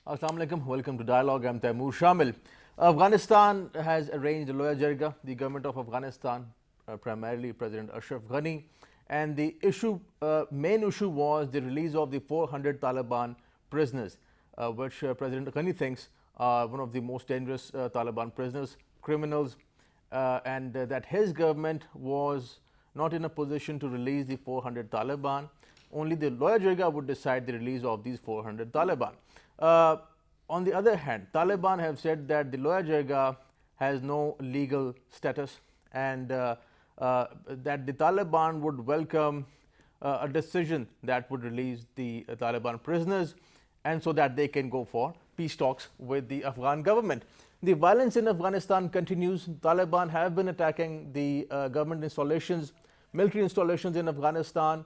Assalamu alaikum. Welcome to Dialogue. I'm Taimur Shamil. Afghanistan has arranged a lawyer jirga. The government of Afghanistan, primarily President Ashraf Ghani, and the main issue was the release of the 400 Taliban prisoners, which President Ghani thinks are one of the most dangerous Taliban prisoners, criminals, and that his government was not in a position to release the 400 Taliban. Only the lawyer jirga would decide the release of these 400 Taliban. On the other hand, Taliban have said that the lawyer jirga has no legal status and that the Taliban would welcome a decision that would release the Taliban prisoners and so that they can go for peace talks with the Afghan government. The violence in Afghanistan continues. Taliban have been attacking the government installations, military installations in Afghanistan.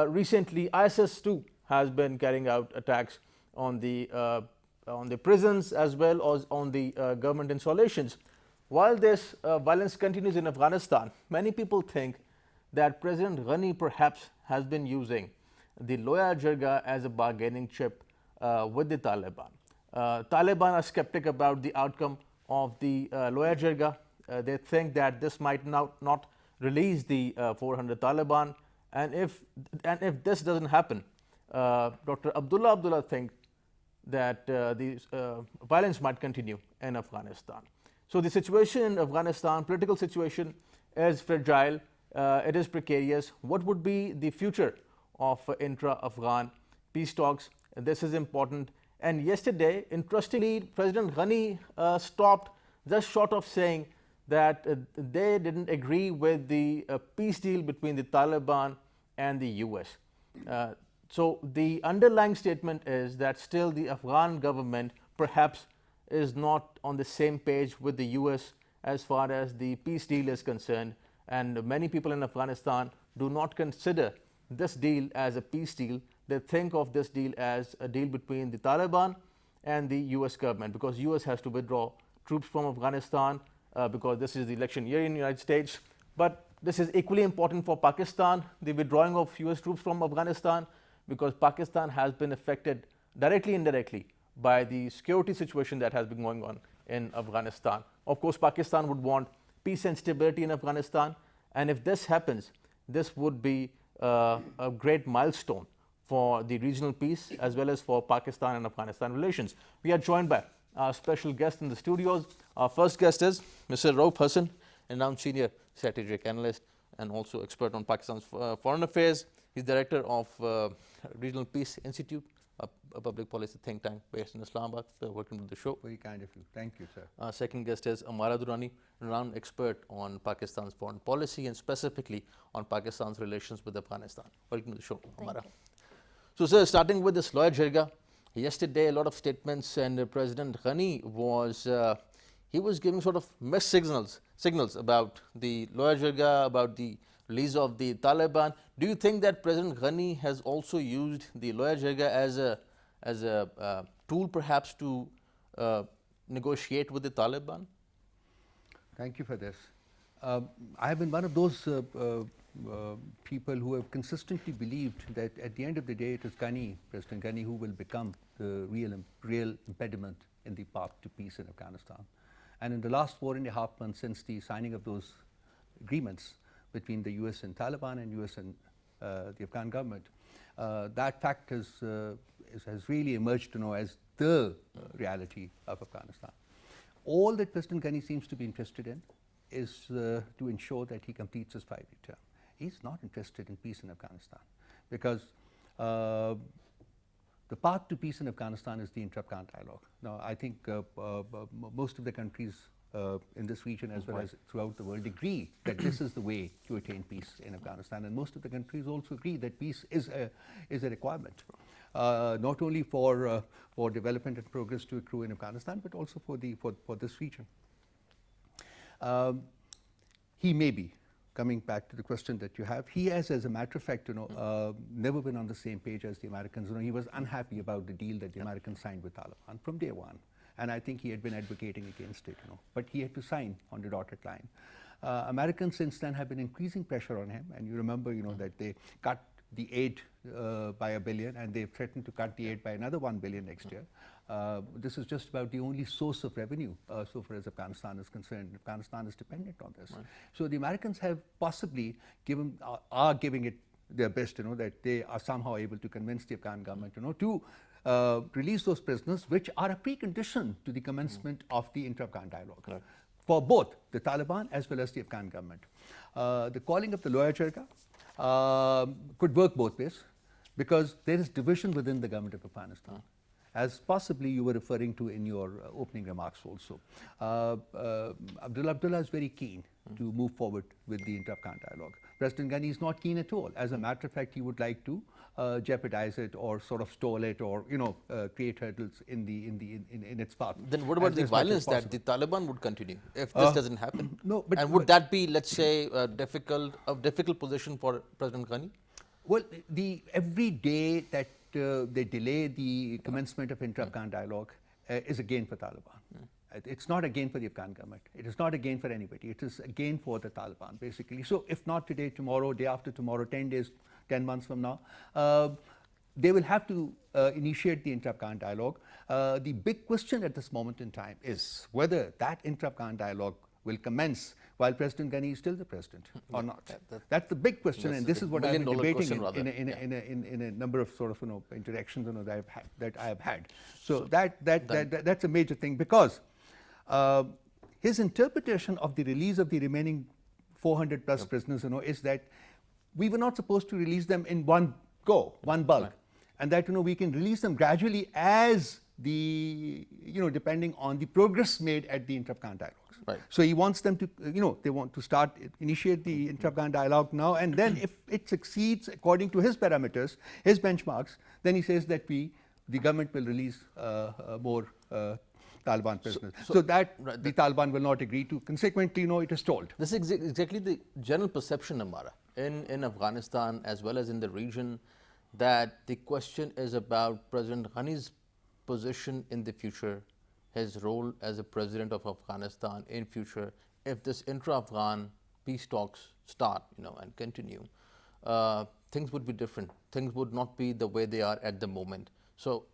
Recently, ISIS too has been carrying out attacks on the prisons as well as on the government installations. While this violence continues in Afghanistan, many people think that President Ghani perhaps has been using the lawyer jirga as a bargaining chip with the Taliban. Taliban are skeptic about the outcome of the lawyer jirga. They think that this might not release the 400 Taliban, and if this doesn't happen, Dr. Abdullah thinks that the violence might continue in Afghanistan. So the situation in Afghanistan, political situation, is fragile. It is precarious. What would be the future of intra-Afghan peace talks? This is important. And yesterday, interestingly, President Ghani stopped just short of saying that they didn't agree with the peace deal between the Taliban and the US. So the underlying statement is that still the Afghan government perhaps is not on the same page with the US as far as the peace deal is concerned, and many people in Afghanistan do not consider this deal as a peace deal. They think of this deal as a deal between the Taliban and the US government, because US has to withdraw troops from Afghanistan because this is the election year in the United States. But this is equally important for Pakistan, the withdrawing of US troops from Afghanistan, because Pakistan has been affected directly and indirectly by the security situation that has been going on in Afghanistan. Of course, Pakistan would want peace and stability in Afghanistan, and if this happens, this would be a great milestone for the regional peace as well as for Pakistan and Afghanistan relations. We are joined by our special guest in the studios. Our first guest is Mr. Rauf Hassan, renowned senior strategic analyst and also expert on Pakistan's foreign affairs. He's director of Regional Peace Institute, a public policy think tank based in Islamabad. So welcome to the show. Very kind of you. Thank you, sir. Our second guest is Amara Durrani, renowned expert on Pakistan's foreign policy and specifically on Pakistan's relations with Afghanistan. Welcome to the show, Amara. So, sir, starting with this lawyer jirga, yesterday a lot of statements, and President Ghani was he was giving sort of mixed signals about the lawyer jirga, about the release of the Taliban. Do you think that President Ghani has also used the lawyer jirga as a tool perhaps to negotiate with the Taliban? Thank you for this. I have been one of those people who have consistently believed that at the end of the day, it is President Ghani, who will become the real impediment in the path to peace in Afghanistan. And in the last 4.5 months since the signing of those agreements between the US and Taliban and US and the Afghan government, that fact has really emerged to know as the reality of Afghanistan. All that President Ghani seems to be interested in is to ensure that he completes his 5-year term. He's not interested in peace in Afghanistan, because the path to peace in Afghanistan is the intra-Afghan dialogue. Now, I think most of the countries in this region as well as throughout the world agree that this is the way to attain peace in Afghanistan, and most of the countries also agree that peace is a requirement, not only for development and progress to accrue in Afghanistan, but also for this region. He may be, coming back to the question that you have, he has, as a matter of fact, never been on the same page as the Americans. He was unhappy about the deal that the Americans signed with Taliban from day one, and I think he had been advocating against it. But he had to sign on the dotted line. Americans since then have been increasing pressure on him, and you remember, that they cut the aid by $1 billion, and they've threatened to cut the aid by another $1 billion next year. This is just about the only source of revenue so far as Afghanistan is concerned. Afghanistan is dependent on this. Right. So the Americans have possibly are giving it their best, that they are somehow able to convince the Afghan government, to release those prisoners, which are a precondition to the commencement of the inter-Afghan dialogue. Right. For both the Taliban as well as the Afghan government. The calling of the Loya Jirga could work both ways, because there is division within the government of Afghanistan, as possibly you were referring to in your opening remarks also. Abdullah is very keen to move forward with the inter-Afghan dialogue. President Ghani is not keen at all. As a matter of fact, he would like to jeopardize it or sort of stall it, or create hurdles in its path. Then what about the violence that the Taliban would continue if this doesn't happen? No, and would that be, let's say, a difficult position for President Ghani? Well, every day that they delay the commencement of inter-Afghan dialogue is a gain for Taliban. It's not a gain for the Afghan government. It is not a gain for anybody. It is a gain for the Taliban, basically. So if not today, tomorrow, day after tomorrow, 10 days, 10 months from now, they will have to initiate the inter-Afghan dialogue. The big question at this moment in time is whether that inter-Afghan dialogue will commence while President Ghani is still the president or not. That's the big question, and this is what I've been debating in a number of sort of interactions that I have had. So that's a major thing, because his interpretation of the release of the remaining 400 plus prisoners, is that we were not supposed to release them in one go, one bulk, and that we can release them gradually as the depending on the progress made at the inter-Afghan dialogues. Right. So he wants them to, they want to initiate the inter-Afghan dialogue now, and then if it succeeds according to his parameters, his benchmarks, then he says that the government will release more Taliban prisoners. So that the Taliban will not agree to. Consequently, it is told. This is exactly the general perception, Amara, in Afghanistan as well as in the region, that the question is about President Ghani's position in the future, his role as a president of Afghanistan in future. If this intra-Afghan peace talks start, and continue, things would be different. Things would not be the way they are at the moment. So,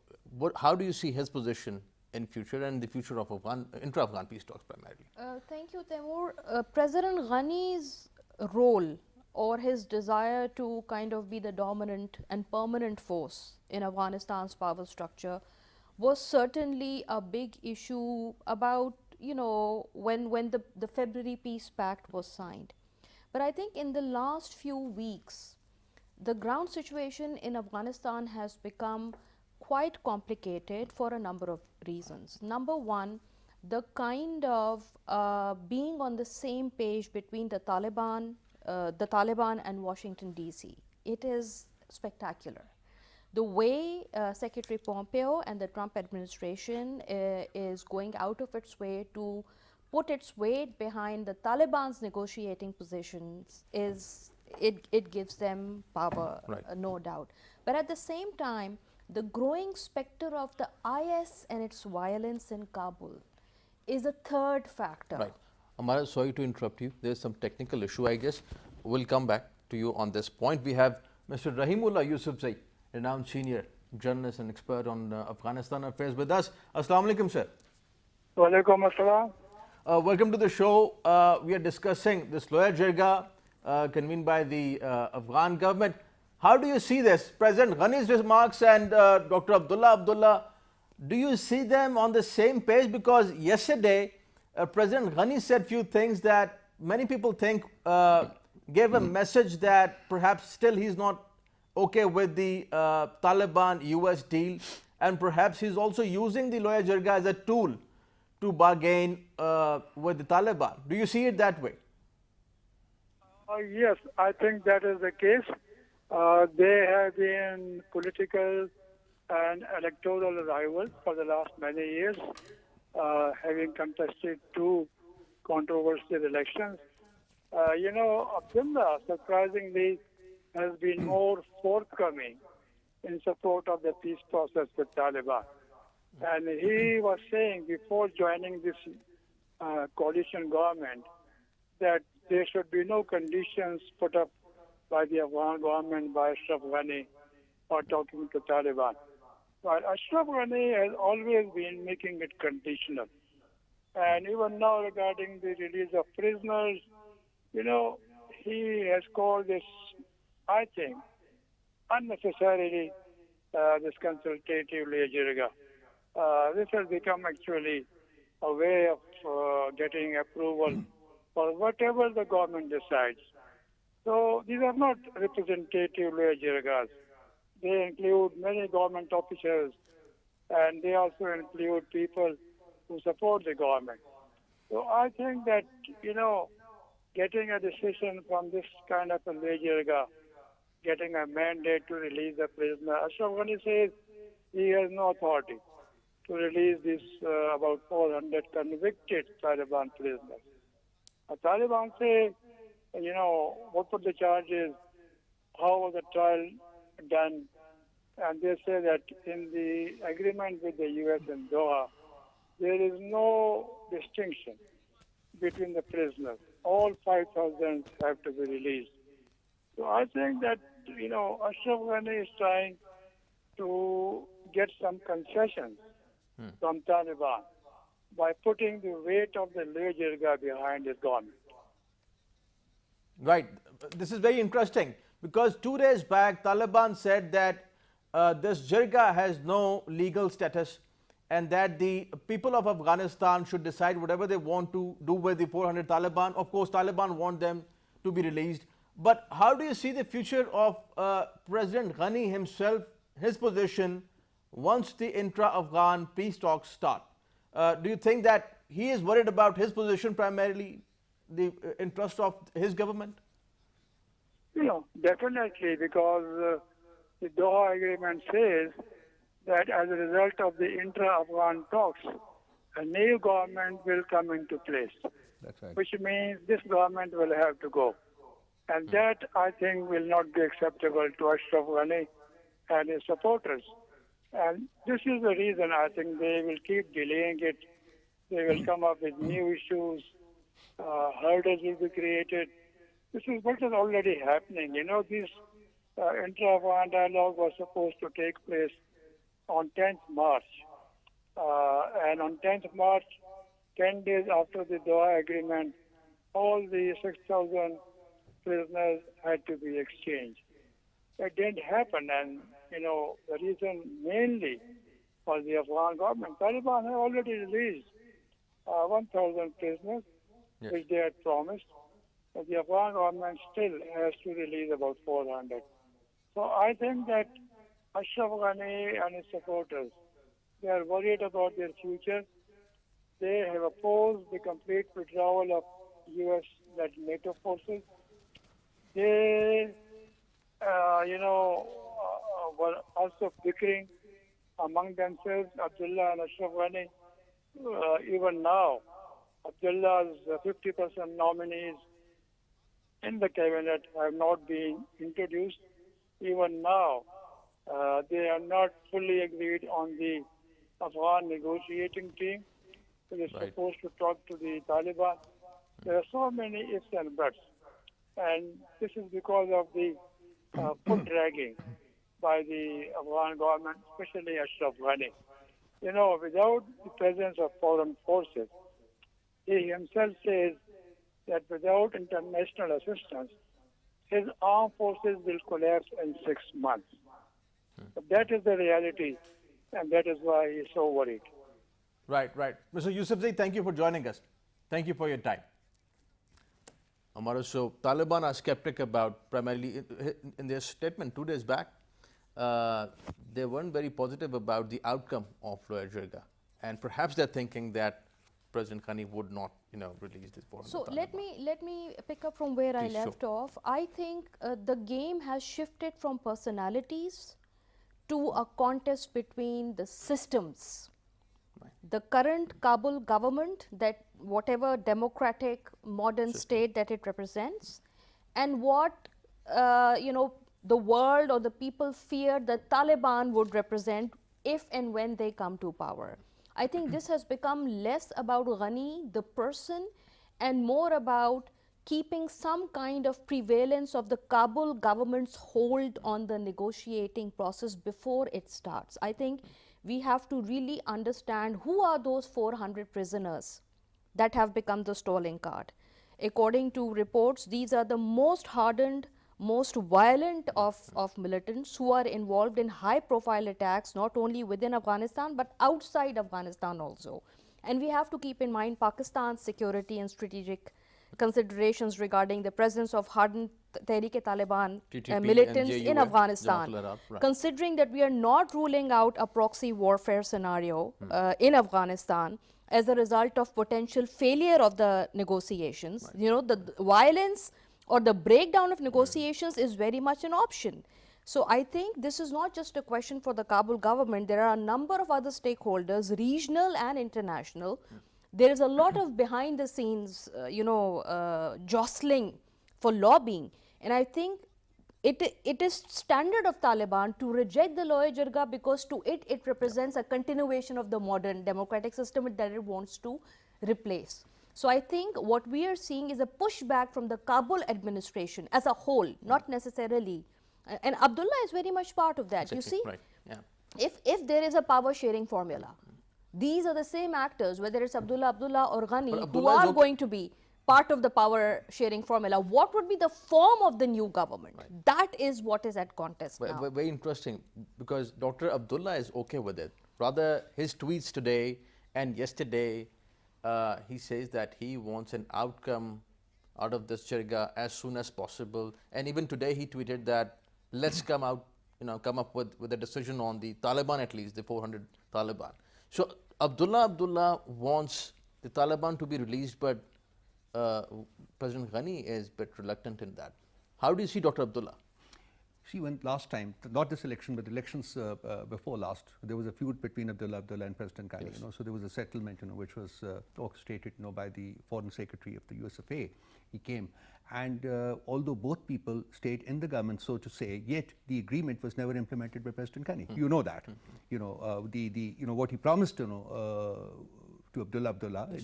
how do you see his position in future and the future of intra-Afghan peace talks primarily? Thank you, Taimur. President Ghani's role or his desire to kind of be the dominant and permanent force in Afghanistan's power structure was certainly a big issue about, when the February Peace Pact was signed. But I think in the last few weeks, the ground situation in Afghanistan has become quite complicated for a number of reasons. Number one, the kind of being on the same page between the Taliban and Washington DC. It is spectacular. The way Secretary Pompeo and the Trump administration is going out of its way to put its weight behind the Taliban's negotiating positions it gives them power, no doubt. But at the same time, the growing specter of the IS and its violence in Kabul is a third factor. Right. Amara, sorry to interrupt you. There's some technical issue, I guess. We'll come back to you on this point. We have Mr. Rahimullah Yusufzai, renowned senior journalist and expert on Afghanistan affairs with us. Assalamu alaikum, sir. Wa alaikum assalam. Welcome to the show. We are discussing this Loya Jirga convened by the Afghan government. How do you see this? President Ghani's remarks and Dr. Abdullah, do you see them on the same page? Because yesterday, President Ghani said few things that many people think gave a message that perhaps still he's not okay with the Taliban-US deal, and perhaps he's also using the Loya Jirga as a tool to bargain with the Taliban. Do you see it that way? Yes, I think that is the case. They have been political and electoral rivals for the last many years, having contested two controversial elections. Abdullah, surprisingly, has been more forthcoming in support of the peace process with Taliban. And he was saying before joining this coalition government that there should be no conditions put up by the Afghan government, by Ashraf Ghani, for talking to Taliban. But Ashraf Ghani has always been making it conditional. And even now regarding the release of prisoners, you know, he has called this, I think, unnecessarily this consultative legislature. This has become actually a way of getting approval for whatever the government decides. So these are not representative legislators. They include many government officers, and they also include people who support the government. So I think that, getting a decision from this kind of a legislature, getting a mandate to release the prisoner, Ashraf Ghani says he has no authority to release these about 400 convicted Taliban prisoners. Taliban say, what were the charges, how was the trial done, and they say that in the agreement with the U.S. and Doha, there is no distinction between the prisoners. All 5,000 have to be released. So I think that, Ashraf Ghani is trying to get some concessions from Taliban by putting the weight of the legislature behind his government. Right. This is very interesting because 2 days back, Taliban said that this jirga has no legal status and that the people of Afghanistan should decide whatever they want to do with the 400 Taliban. Of course, Taliban want them to be released. But how do you see the future of President Ghani himself, his position, once the intra-Afghan peace talks start? Do you think that he is worried about his position primarily, the interest of his government? Definitely, because the Doha agreement says that as a result of the intra-Afghan talks, a new government will come into place. That's right. Which means this government will have to go. And that, I think, will not be acceptable to Ashraf Ghani and his supporters. And this is the reason I think they will keep delaying it. They will come up with new issues. Hurdles will be created. This is what is already happening. This intra-Afghan dialogue was supposed to take place on 10th March. And on 10th March, 10 days after the Doha agreement, all the 6,000 prisoners had to be exchanged. It didn't happen, and the reason mainly was the Afghan government. Taliban had already released 1,000 prisoners, which they had promised, but the Afghan government still has to release about 400. So I think that Ashraf Ghani and his supporters, they are worried about their future. They have opposed the complete withdrawal of U.S.-led NATO forces. They, were also bickering among themselves, Abdullah and Ashraf Ghani. Even now, Abdullah's 50% nominees in the cabinet have not been introduced. Even now, they are not fully agreed on the Afghan negotiating team, which is supposed to talk to the Taliban. There are so many ifs and buts. And this is because of the foot dragging by the Afghan government, especially Ashraf Ghani. Without the presence of foreign forces, he himself says that without international assistance, his armed forces will collapse in 6 months. But that is the reality, and that is why he's so worried. Right. Mr. Yusufzai, thank you for joining us. Thank you for your time. Amara, so Taliban are skeptic about, primarily in their statement 2 days back, they weren't very positive about the outcome of Loya Jirga. And perhaps they're thinking that President Ghani would not, release this 400 So Taliban. let me pick up from where I Please, left off. I think the game has shifted from personalities to a contest between the systems. The current Kabul government, that whatever democratic modern state that it represents, and what the world or the people fear the Taliban would represent if and when they come to power. I think this has become less about Ghani, the person, and more about keeping some kind of prevalence of the Kabul government's hold on the negotiating process before it starts. I think we have to really understand who are those 400 prisoners that have become the stalling card. According to reports, these are the most hardened, most violent of militants who are involved in high profile attacks not only within Afghanistan but outside Afghanistan also. And we have to keep in mind Pakistan's security and strategic considerations regarding the presence of hardened Tehrik-e-Taliban TTP militants and in JUF, Afghanistan. Jamaat al-Arab, right. Considering that we are not ruling out a proxy warfare scenario in Afghanistan as a result of potential failure of the negotiations, you know, the violence or the breakdown of negotiations is very much an option. So I think this is not just a question for the Kabul government. There are a number of other stakeholders, regional and international. There is a lot of behind the scenes, jostling for lobbying. And I think it is standard of Taliban to reject the Loya Jirga because to it represents a continuation of the modern democratic system that it wants to replace. So I think what we are seeing is a pushback from the Kabul administration as a whole, not necessarily. And Abdullah is very much part of that. Exactly, You see, right. Yeah. if there is a power sharing formula, these are the same actors, whether it's Abdullah or Ghani, who Abdullah is are okay. going to be part of the power sharing formula. What would be the form of the new government? That is what is at contest now. Very interesting, because Dr. Abdullah is okay with it. Rather, his tweets today and yesterday, he says that he wants an outcome out of this jirga as soon as possible. And even today he tweeted that let's come up with a decision on the Taliban, at least the 400 Taliban. So Abdullah wants the Taliban to be released, but President Ghani is a bit reluctant in that. How do you see Dr. Abdullah? See, when last time, not this election, but elections before last, there was a feud between Abdullah and President Ghani. Yes. So there was a settlement, which was orchestrated, by the Foreign Secretary of the USFA. He came, and although both people stayed in the government, so to say, yet the agreement was never implemented by President Ghani. You know that. What he promised, to Abdullah, yes.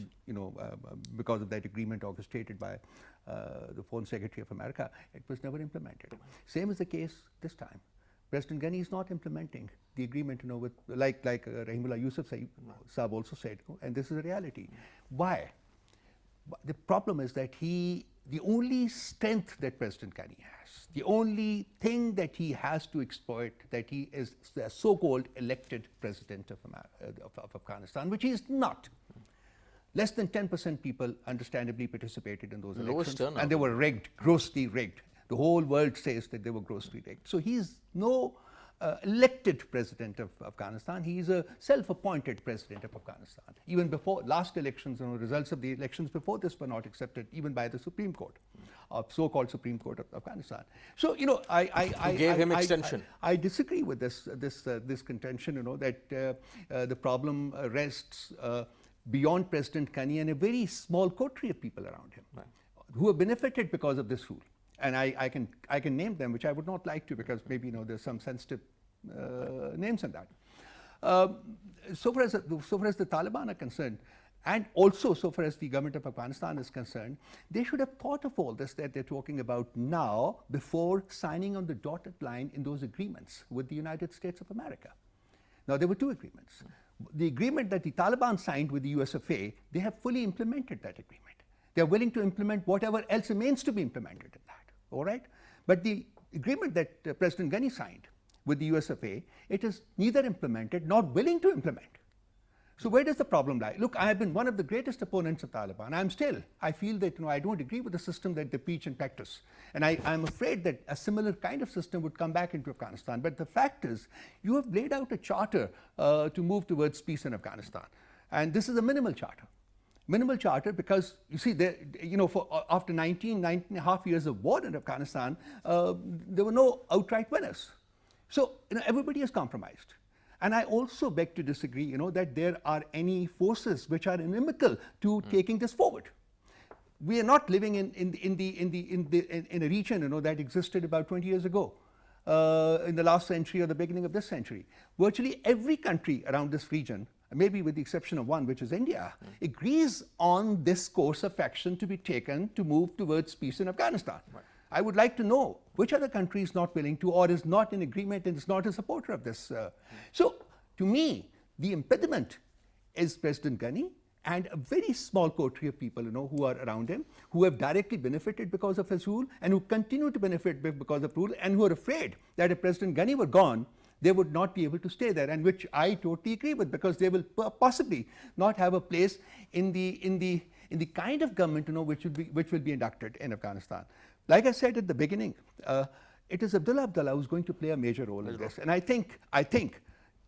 Because of that agreement orchestrated by the Foreign Secretary of America, it was never implemented. Same is the case this time. President Ghani is not implementing the agreement, with like Rahimullah Yusuf Saab also said, and this is a reality. Why? The problem is that the only strength that President Ghani has, the only thing that he has to exploit, that he is the so-called elected president of Afghanistan, which he is not. Less than 10% people understandably participated in those elections, and they were rigged, grossly rigged. The whole world says that they were grossly rigged. So he's no elected president of Afghanistan. He is a self-appointed president of Afghanistan. Even before last elections, results of the elections before this were not accepted even by the Supreme Court, so-called Supreme Court of Afghanistan. So I gave him extension. I disagree with this contention. That the problem rests beyond President Ghani and a very small coterie of people around him, right, who have benefited because of this rule. And I can name them, which I would not like to, because maybe there's some sensitive names in that. So far as the Taliban are concerned, and also so far as the government of Afghanistan is concerned, they should have thought of all this that they're talking about now before signing on the dotted line in those agreements with the United States of America. Now, there were two agreements. The agreement that the Taliban signed with the USFA, they have fully implemented that agreement. They're willing to implement whatever else remains to be implemented in that, all right? But the agreement that President Ghani signed with the USFA, it is neither implemented nor willing to implement. So where does the problem lie? Look, I have been one of the greatest opponents of Taliban. I feel that I don't agree with the system that they preach and practice. And I'm afraid that a similar kind of system would come back into Afghanistan. But the fact is, you have laid out a charter to move towards peace in Afghanistan. And this is a minimal charter. Minimal charter because, you see, after 19 and a half years of war in Afghanistan, there were no outright winners. So, everybody is compromised. And I also beg to disagree, that there are any forces which are inimical to taking this forward. We are not living in a region, that existed about 20 years ago, in the last century or the beginning of this century. Virtually every country around this region maybe with the exception of one, which is India, agrees on this course of action to be taken to move towards peace in Afghanistan. Right. I would like to know which other country is not willing to, or is not in agreement and is not a supporter of this. So, to me, the impediment is President Ghani and a very small coterie of people, who are around him, who have directly benefited because of his rule and who continue to benefit because of rule, and who are afraid that if President Ghani were gone, they would not be able to stay there, and which I totally agree with, because they will possibly not have a place in the kind of government, which will be inducted in Afghanistan. Like I said at the beginning, it is Abdullah who's going to play a major role in this, and I think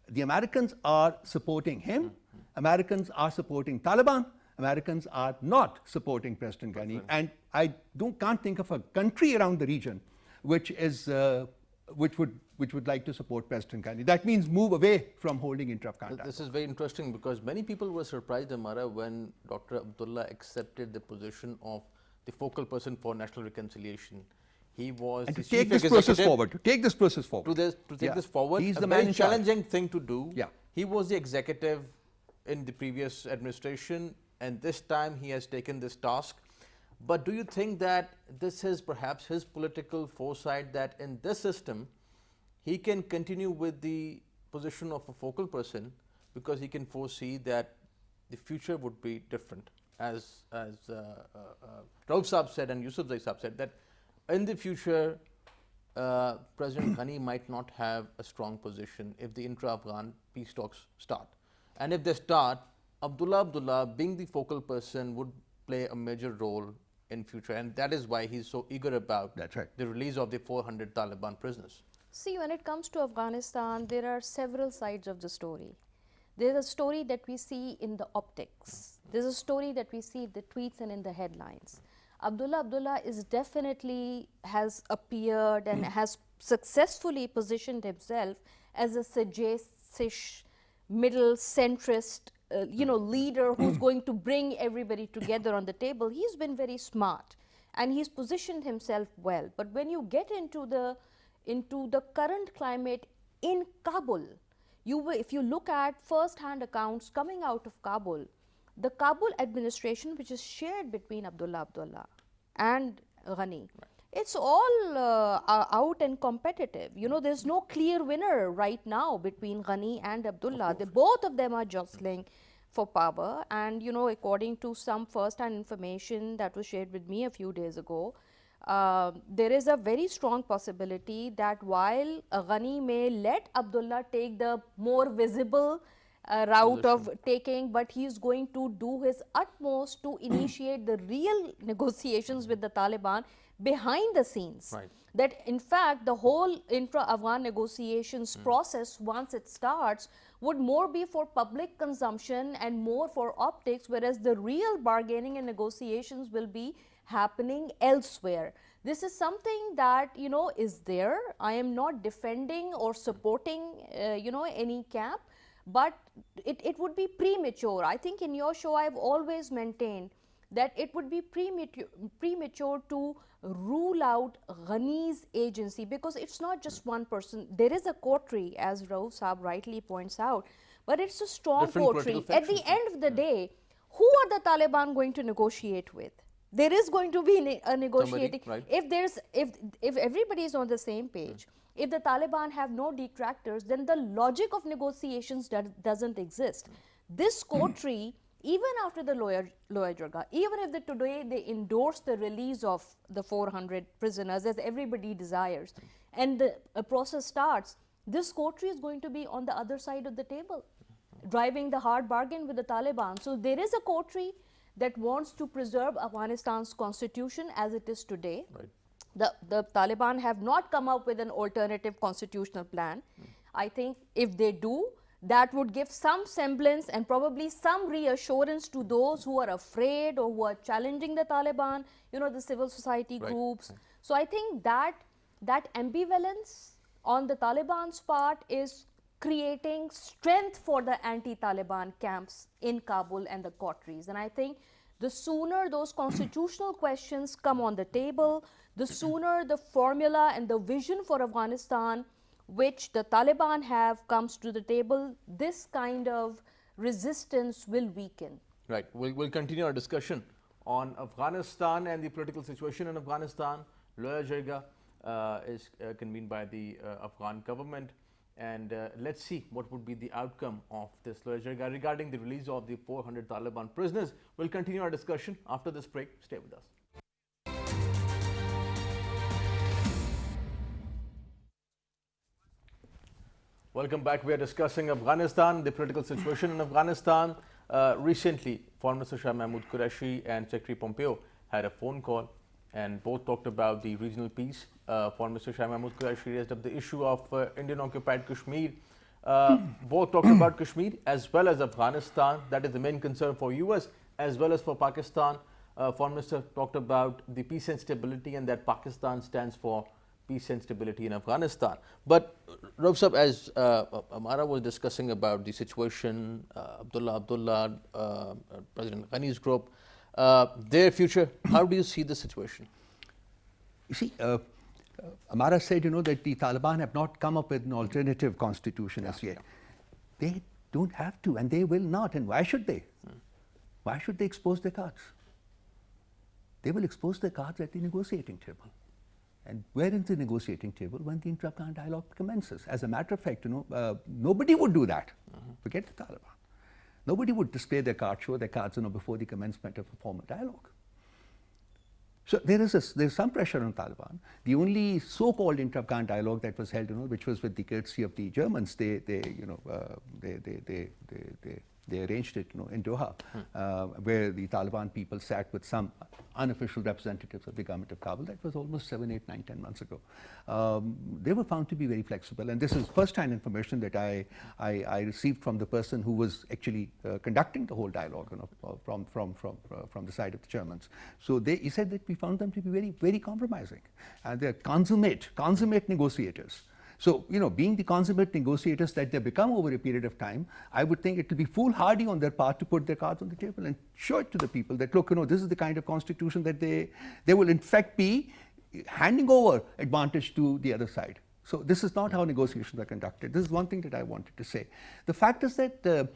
the Americans are supporting him. Americans are supporting Taliban. Americans are not supporting President Ghani, and I can't think of a country around the region which would like to support President Ghani. That means move away from holding intra-Afghan dialogue. This is very interesting, because many people were surprised, Amara, when Dr. Abdullah accepted the position of the focal person for national reconciliation. He was And the to take chief this process executive forward, to take this process forward. to take this forward. He's a the man very in charge. challenging thing to do. Yeah. He was the executive in the previous administration, and this time he has taken this task. But do you think that this is perhaps his political foresight, that in this system he can continue with the position of a focal person, because he can foresee that the future would be different, as Rauf Saab said and Yusuf Zai Saab said, that in the future President Ghani might not have a strong position if the intra-Afghan peace talks start. And if they start, Abdullah being the focal person would play a major role in future, and that is why he's so eager about That's right. the release of the 400 Taliban prisoners. See, when it comes to Afghanistan, there are several sides of the story. There's a story that we see in the optics. There's a story that we see in the tweets and in the headlines. Abdullah is definitely has appeared and has successfully positioned himself as a sagacious, middle centrist, leader who's going to bring everybody together on the table. He's been very smart, and he's positioned himself well. But when you get into the current climate in Kabul, if you look at first-hand accounts coming out of Kabul, the Kabul administration, which is shared between Abdullah and Ghani, it's all out and competitive. There's no clear winner right now between Ghani and Abdullah. Both of them are jostling for power, and according to some first-hand information that was shared with me a few days ago, there is a very strong possibility that while Ghani may let Abdullah take the more visible route of taking, but he is going to do his utmost to initiate the real negotiations with the Taliban behind the scenes. Right. That in fact the whole intra-Afghan negotiations process, once it starts, would more be for public consumption and more for optics, whereas the real bargaining and negotiations will be happening elsewhere. This is something that is there. I am not defending or supporting any camp, but it would be premature. I think in your show I've always maintained that it would be premature to rule out Ghani's agency, because it's not just one person. There is a coterie, as Rauf Saab rightly points out, but it's a strong Different coterie. political At the factions, end of the day, who are the Taliban going to negotiate with? There is going to be a negotiating. right. If everybody is on the same page, if the Taliban have no detractors, then the logic of negotiations doesn't exist. This coterie, even after the Loya Jirga, even if today they endorse the release of the 400 prisoners, as everybody desires, and the process starts, this coterie is going to be on the other side of the table, driving the hard bargain with the Taliban. So there is a coterie that wants to preserve Afghanistan's constitution as it is today. Right. The Taliban have not come up with an alternative constitutional plan. I think if they do, that would give some semblance and probably some reassurance to those who are afraid or who are challenging the Taliban, the civil society groups. So I think that ambivalence on the Taliban's part is creating strength for the anti-Taliban camps in Kabul and the coteries. And I think the sooner those constitutional questions come on the table, the sooner the formula and the vision for Afghanistan which the Taliban have comes to the table, this kind of resistance will weaken. Right. We'll continue our discussion on Afghanistan and the political situation in Afghanistan. Loya Jirga is convened by the Afghan government, and let's see what would be the outcome of this Loya Jirga regarding the release of the 400 Taliban prisoners. We'll continue our discussion after this break. Stay with us. Welcome back. We are discussing Afghanistan, the political situation in Afghanistan. Recently, Foreign Minister Shah Mahmood Qureshi and Secretary Pompeo had a phone call, and both talked about the regional peace. Foreign Minister Shah Mahmood Qureshi raised up the issue of Indian-occupied Kashmir. Both talked about Kashmir as well as Afghanistan. That is the main concern for US as well as for Pakistan. Foreign Minister talked about the peace and stability, and that Pakistan stands for peace and stability in Afghanistan. But Rauf Sahab, as Amara was discussing about the situation, Abdullah, President Ghani's group, their future, how do you see the situation? You see, Amara said, that the Taliban have not come up with an alternative constitution as yet. They don't have to, and they will not. And why should they? Why should they expose their cards? They will expose their cards at the negotiating table. And where is the negotiating table? When the inter-Afghan dialogue commences. As a matter of fact, nobody would do that. Forget the Taliban. Nobody would display their cards, show their cards, before the commencement of a formal dialogue. So there's some pressure on Taliban. The only so-called inter-Afghan dialogue that was held, which was with the courtesy of the Germans, they arranged it, in Doha, where the Taliban people sat with some unofficial representatives of the government of Kabul. That was almost 7, 8, 9, 10 months ago. They were found to be very flexible, and this is first-hand information that I received from the person who was actually conducting the whole dialogue, from the side of the Germans. So he said that we found them to be very, very compromising, and they're consummate negotiators. So, being the consummate negotiators that they become over a period of time, I would think it will be foolhardy on their part to put their cards on the table and show it to the people that, look, this is the kind of constitution that they will in fact be handing over advantage to the other side. So this is not how negotiations are conducted. This is one thing that I wanted to say. The fact is that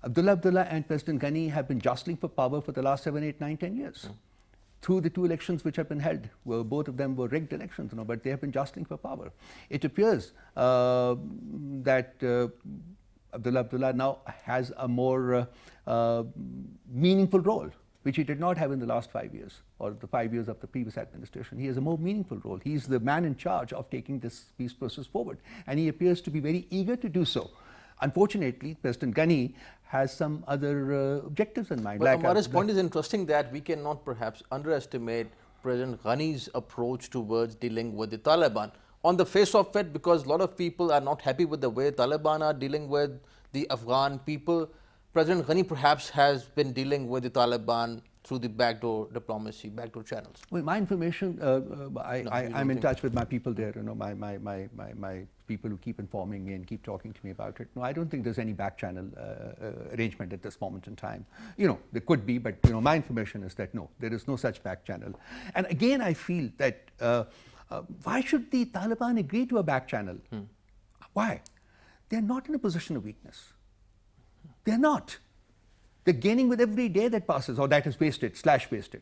Abdullah and President Ghani have been jostling for power for the last 7, 8, 9, 10 years. Through the 2 elections which have been held, both of them were rigged elections, but they have been jostling for power. It appears that Abdullah now has a more meaningful role, which he did not have in the last 5 years, or the 5 years of the previous administration. He has a more meaningful role. He is the man in charge of taking this peace process forward, and he appears to be very eager to do so. Unfortunately, President Ghani has some other objectives in mind. But Amara's point is interesting, that we cannot perhaps underestimate President Ghani's approach towards dealing with the Taliban. On the face of it, because a lot of people are not happy with the way Taliban are dealing with the Afghan people, President Ghani perhaps has been dealing with the Taliban through the backdoor diplomacy, backdoor channels. Well, my information, I'm in touch with my people there, my people who keep informing me and keep talking to me about it. No, I don't think there's any back channel arrangement at this moment in time. There could be, but my information is that no, there is no such back channel. And again, I feel that why should the Taliban agree to a back channel? Why? They're not in a position of weakness. They're not. They're gaining with every day that passes, or that is wasted, /wasted.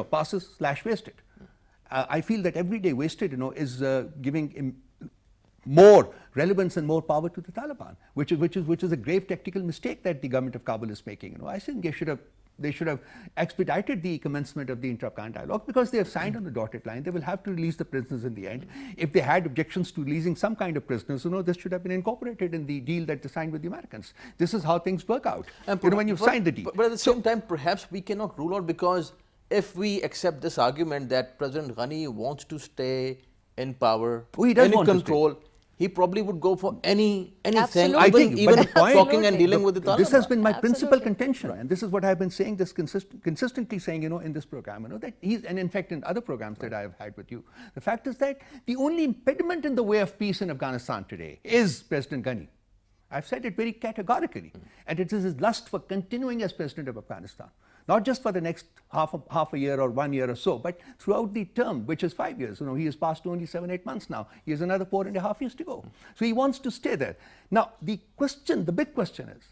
Passes /wasted. I feel that every day wasted, is giving more relevance and more power to the Taliban, which is a grave tactical mistake that the government of Kabul is making. I think they should have expedited the commencement of the inter-Afghan dialogue, because they have signed on the dotted line. They will have to release the prisoners in the end. If they had objections to releasing some kind of prisoners, this should have been incorporated in the deal that they signed with the Americans. This is how things work out, when you've signed the deal. But at the same time, perhaps we cannot rule out, because if we accept this argument that President Ghani wants to stay in power, in control, he probably would go for anything, even talking and dealing with the Taliban. This has been my principal contention, and this is what I've been saying, consistently saying, in this program, that he's, and in fact in other programs that I have had with you. The fact is that the only impediment in the way of peace in Afghanistan today is President Ghani. I've said it very categorically, and it is his lust for continuing as president of Afghanistan. not just for the next half a year or 1 year or so, but throughout the term, which is 5 years. He has passed only 7-8 months now. He has another 4.5 years to go. So he wants to stay there. Now, the big question is,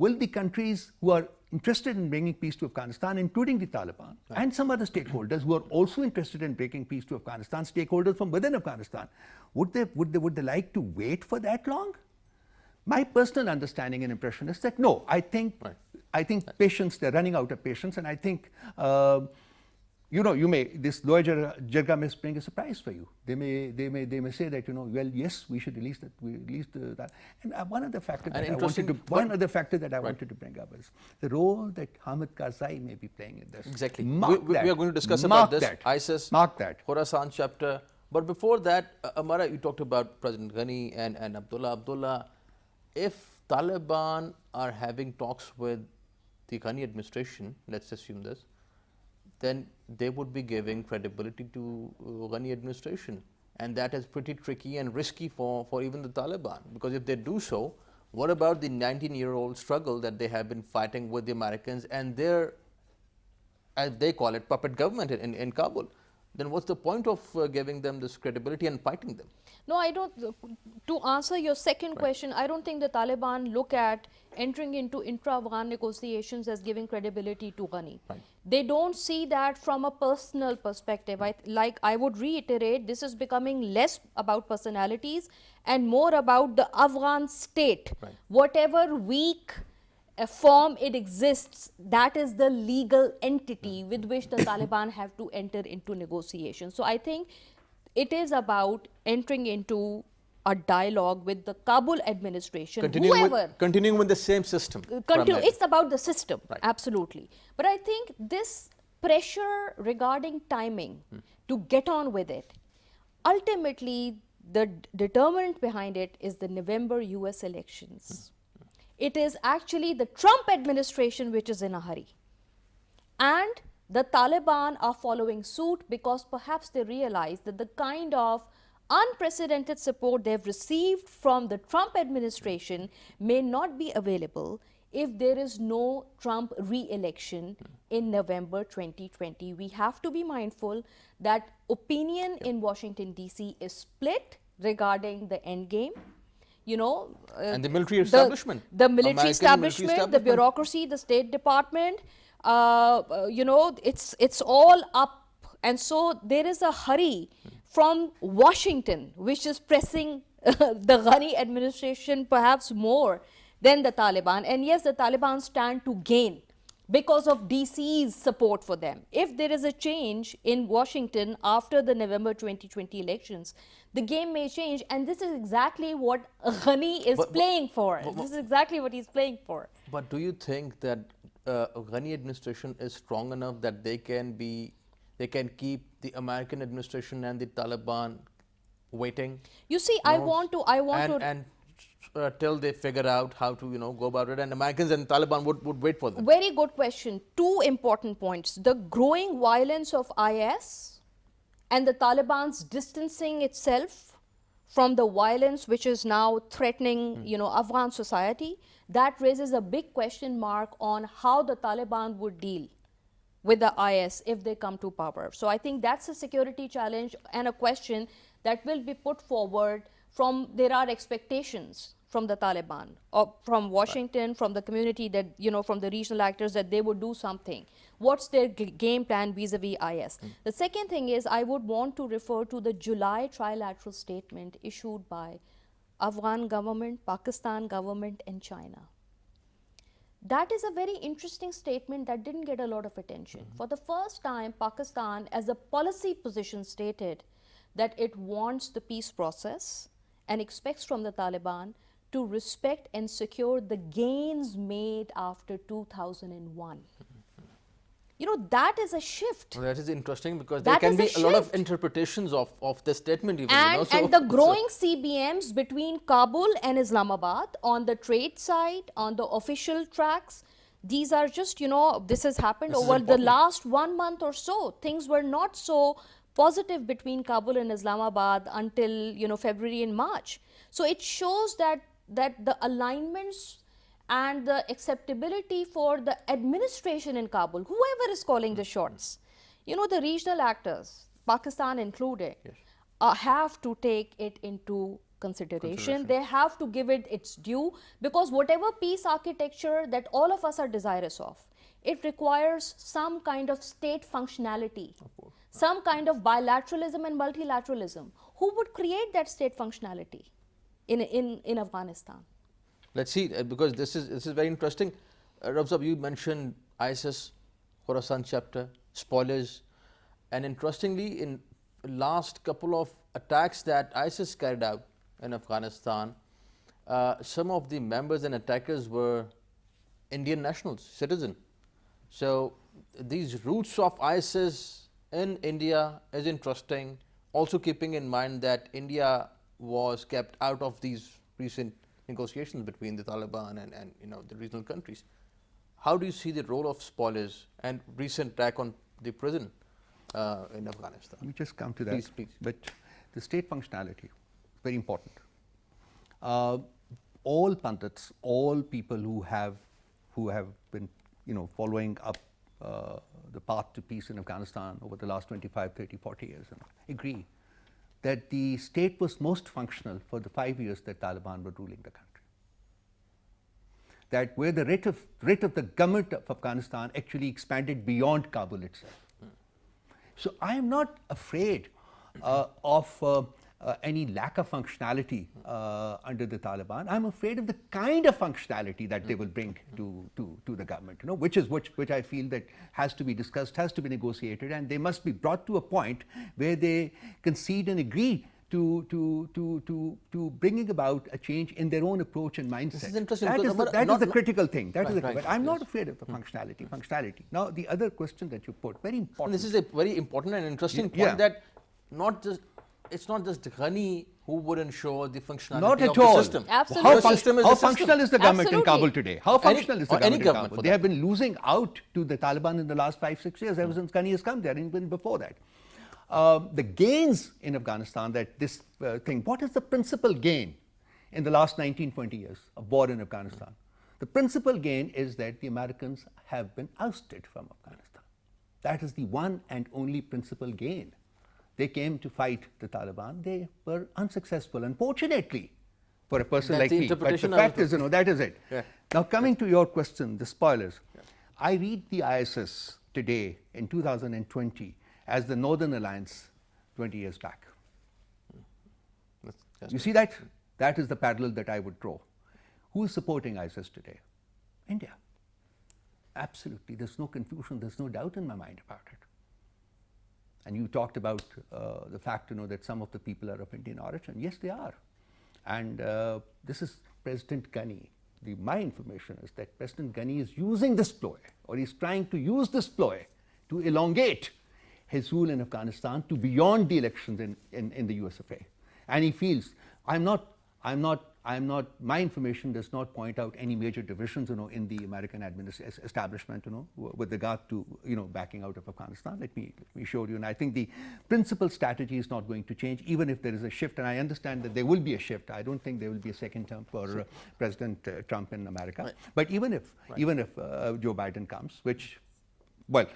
will the countries who are interested in bringing peace to Afghanistan, including the Taliban and some other stakeholders who are also interested in bringing peace to Afghanistan, stakeholders from within Afghanistan, would they like to wait for that long? My personal understanding and impression is that no. I think patience. They're running out of patience, and I think this lower jirga may spring a surprise for you. They may say that well, yes, we should release that. We released that. And one other factor that I wanted to bring up is the role that Hamid Karzai may be playing in this. Exactly. We are going to discuss about this. ISIS, Mark that. Khorasan chapter. But before that, Amara, you talked about President Ghani and Abdullah. If Taliban are having talks with the Ghani administration, let's assume this, then they would be giving credibility to Ghani administration, and that is pretty tricky and risky for even the Taliban, because if they do so, what about the 19-year-old struggle that they have been fighting with the Americans and their, as they call it, puppet government in Kabul? Then what's the point of giving them this credibility and fighting them? No, I don't. To answer your second question, I don't think the Taliban look at entering into intra-Afghan negotiations as giving credibility to Ghani. Right. They don't see that from a personal perspective. I would reiterate, this is becoming less about personalities and more about the Afghan state. Right. Whatever weak form it exists, that is the legal entity with which the Taliban have to enter into negotiations. So I think it is about entering into a dialogue with the Kabul administration, continuing with the same system. It's about the system, right. Absolutely. But I think this pressure regarding timing to get on with it, ultimately the determinant behind it is the November US elections. It is actually the Trump administration which is in a hurry. And the Taliban are following suit because perhaps they realize that the kind of unprecedented support they've received from the Trump administration may not be available if there is no Trump re-election in November 2020. We have to be mindful that opinion in Washington, D.C. is split regarding the endgame. And the military establishment. The military establishment, the bureaucracy, the State Department, it's all up. And so there is a hurry from Washington, which is pressing the Ghani administration perhaps more than the Taliban. And yes, the Taliban stand to gain because of DC's support for them. If there is a change in Washington after the November 2020 elections, the game may change, and this is exactly what Ghani is playing for. This is exactly what he's playing for. But do you think that Ghani administration is strong enough that they can keep the American administration and the Taliban waiting? You see, I want to till they figure out how to go about it, and Americans and Taliban would wait for them. Very good question. Two important points: the growing violence of IS and the Taliban's distancing itself from the violence which is now threatening Afghan society. That raises a big question mark on how the Taliban would deal with the IS if they come to power. So I think that's a security challenge and a question that will be put forward there are expectations from the Taliban, or from Washington, from the community, that from the regional actors, that they would do something. What's their game plan vis-a-vis IS? The second thing is, I would want to refer to the July trilateral statement issued by Afghan government, Pakistan government and China. That is a very interesting statement that didn't get a lot of attention. For the first time, Pakistan as a policy position stated that it wants the peace process and expects from the Taliban to respect and secure the gains made after 2001. That is a shift. Well, that is interesting, because there can be a lot of interpretations of the statement even. And the growing CBMs between Kabul and Islamabad on the trade side, on the official tracks, these are just, this has happened over the last 1 month or so. Things were not so positive between Kabul and Islamabad until February and March. So it shows that the alignments and the acceptability for the administration in Kabul, whoever is calling the shots, you know, the regional actors, Pakistan included, have to take it into consideration. They have to give it its due, because whatever peace architecture that all of us are desirous of, it requires some kind of state functionality, some kind of bilateralism and multilateralism. Who would create that state functionality in Afghanistan? Let's see, because this is very interesting. Rabzab, you mentioned ISIS, Khorasan chapter, spoilers, and interestingly, in last couple of attacks that ISIS carried out in Afghanistan, some of the members and attackers were Indian nationals, citizens. So these roots of ISIS in India is interesting, also keeping in mind that India was kept out of these recent negotiations between the Taliban and you know, the regional countries. How do you see the role of spoilers and recent attack on the prison in Afghanistan? Let me just come to that. Please, please. But the state functionality, very important. All pundits, all people who have been, you know, following up the path to peace in Afghanistan over the last 25, 30, 40 years, agree that the state was most functional for the 5 years that Taliban were ruling the country. That where the rate of the government of Afghanistan actually expanded beyond Kabul itself. So I am not afraid of any lack of functionality under the Taliban. I'm afraid of the kind of functionality that they will bring to the government, you know, which I feel that has to be discussed, has to be negotiated, and they must be brought to a point where they concede and agree to bringing about a change in their own approach and mindset. This is interesting. That is the critical thing. That is right, but I'm not afraid of the functionality. Now, the other question that you put, very important. And this is a very important and interesting point, that it's not just Ghani who would ensure the functionality Not at of all. the system. Absolutely. How, The system is how the system. functional is the government in Absolutely. Kabul today? How functional is the or any government in government Kabul? for They that. have been losing out to the Taliban in the last 5-6 years, ever since Ghani has come there, and even before that. The gains in Afghanistan, that this thing, what is the principal gain in the last 19-20 years of war in Afghanistan? The principal gain is that the Americans have been ousted from Afghanistan. That is the one and only principal gain. They came to fight the Taliban. They were unsuccessful, unfortunately, for a person That's like the me. But the interpretation fact of is, you know, that is it. Yeah. Now, coming to your question, the spoilers. I read the ISIS today in 2020 as the Northern Alliance 20 years back. You see that? That is the parallel that I would draw. Who is supporting ISIS today? India. Absolutely. There's no confusion. There's no doubt in my mind about it. And you talked about the fact, you know, that some of the people are of Indian origin. Yes, they are. And this is President Ghani. My information is that President Ghani is using this ploy, or he's trying to use this ploy to elongate his rule in Afghanistan to beyond the elections in the USFA. And he feels, my information does not point out any major divisions, you know, in the American establishment, you know, with regard to, you know, backing out of Afghanistan. Let me show you. And I think the principal strategy is not going to change, even if there is a shift. And I understand that there will be a shift. I don't think there will be a second term for President Trump in America. Right. But even if Joe Biden comes, which, well,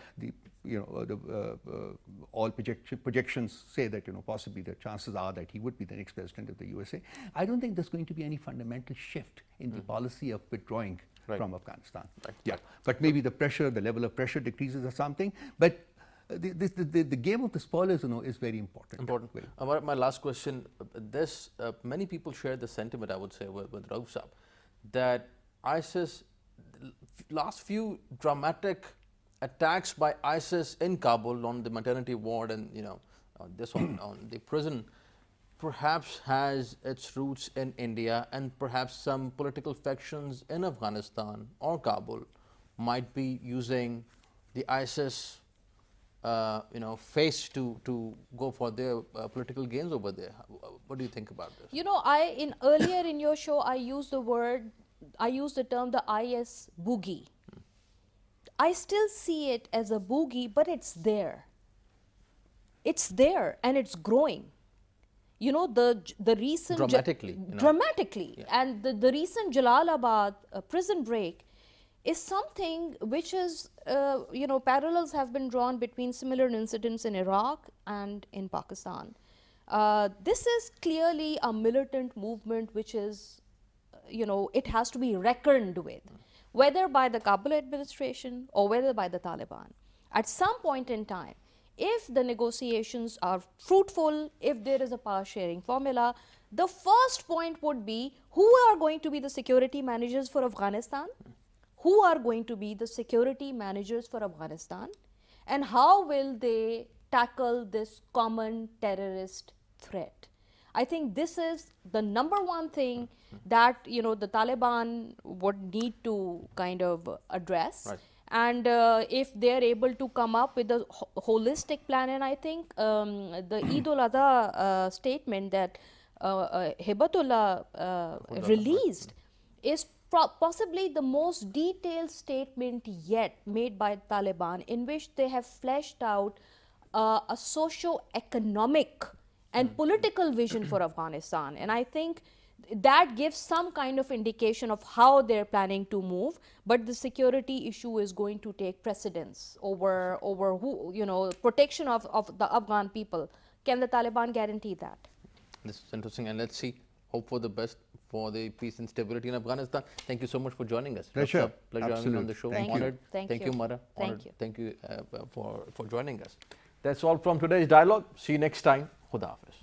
all projections say that, you know, possibly the chances are that he would be the next president of the USA. I don't think there's going to be any fundamental shift in the policy of withdrawing from Afghanistan. Right. Yeah, but maybe the level of pressure decreases or something. But the game of the spoilers, you know, is very important. My last question: many people share the sentiment, I would say, with Rauf Saab, that ISIS, last few dramatic attacks by ISIS in Kabul on the maternity ward and, you know, on the prison, perhaps has its roots in India, and perhaps some political factions in Afghanistan or Kabul might be using the ISIS face to go for their political gains over there. What do you think about this? You know, earlier in your show, I used the term the IS boogie. I still see it as a boogie, but it's there. It's there and it's growing. you know, the recent Dramatically, you know. dramatically, Yeah. and the recent Jalalabad prison break is something which is, you know, parallels have been drawn between similar incidents in Iraq and in Pakistan. This is clearly a militant movement which is, you know, it has to be reckoned with, whether by the Kabul administration or whether by the Taliban. At some point in time, if the negotiations are fruitful, if there is a power sharing formula, the first point would be who are going to be the security managers for Afghanistan, who are going to be the security managers for Afghanistan, and how will they tackle this common terrorist threat. I think this is the number one thing that, you know, the Taliban would need to kind of address. Right. And if they are able to come up with a holistic plan, and I think the Eid ul-Adha statement that Hibatullah released is possibly the most detailed statement yet made by Taliban, in which they have fleshed out a socio-economic and political vision for Afghanistan. And I think that gives some kind of indication of how they're planning to move, but the security issue is going to take precedence over who, you know, protection of the Afghan people. Can the Taliban guarantee that? This is interesting, and let's see, hope for the best for the peace and stability in Afghanistan. Thank you so much for joining us. Pleasure. Dr. Pleasure having you on the show. Thank you. Honored. Thank Thank you. you, Mara. Thank Honored. you. Thank you for joining us. That's all from today's dialogue. See you next time. Khuda Hafiz.